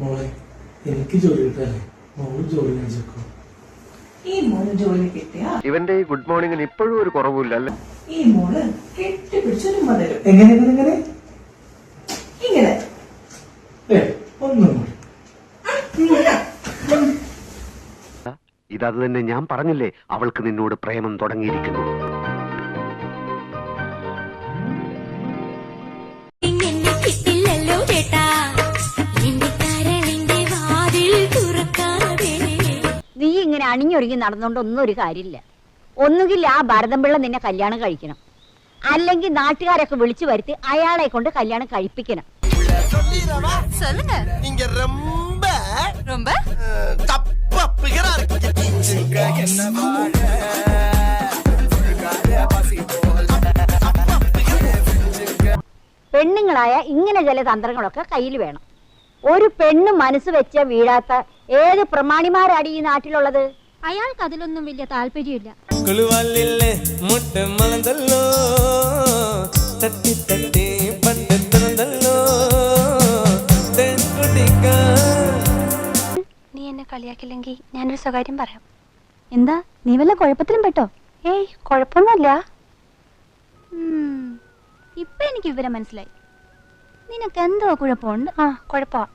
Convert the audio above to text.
മോളെ എനിക്ക് ജോലി കിട്ടാല്ലേ, മോള് ജോലി വെച്ചേക്കോ. ഈ മോള് ജോലി കിട്ടിയ ഇവന്റെ ഈ ഗുഡ് മോർണിംഗിന് ഇപ്പോഴും ഒരു കുറവില്ല അല്ലേ? ഈ മോള് കെട്ടിപ്പിടിച്ചൊരു തരും. എങ്ങനെ എങ്ങനെ ഇങ്ങനെ ഒന്നും കൂടി. ഇതത് തന്നെ ഞാൻ പറഞ്ഞില്ലേ, അവൾക്ക് നിന്നോട് പ്രേമം തുടങ്ങിയിരിക്കുന്നു. നീ ഇങ്ങനെ അണിഞ്ഞൊരുങ്ങി നടന്നുകൊണ്ട് ഒന്നും ഒരു കാര്യമില്ല. ഒന്നുകിൽ ആ ഭരതംപിള്ള നിന്നെ കല്യാണം കഴിക്കണം, അല്ലെങ്കിൽ നാട്ടുകാരൊക്കെ വിളിച്ചു വരുത്തി അയാളെ കൊണ്ട് കല്യാണം കഴിപ്പിക്കണം. പെണ്ണുങ്ങളായ ഇങ്ങനെ ചില തന്ത്രങ്ങളൊക്കെ കയ്യിൽ വേണം. ഒരു പെണ്ണ് മനസ്സ് വെച്ച വീഴാത്ത ഏത് പ്രമാണിമാരാണ് ഈ നാട്ടിലുള്ളത്? അയാൾക്ക് അതിലൊന്നും വലിയ താല്പര്യമില്ല. നീ എന്നെ കളിയാക്കില്ലെങ്കിൽ ഞാനൊരു സ്വകാര്യം പറയാം. എന്താ, നീ വല്ല കുഴപ്പത്തിലും പെട്ടോ? ഏയ്, കുഴപ്പമൊന്നുമില്ല. ഇപ്പൊ എനിക്ക് വിവരം മനസ്സിലായി. നിനക്ക് എന്തോ കുഴപ്പമുണ്ട്. ആ, കുഴപ്പമാ.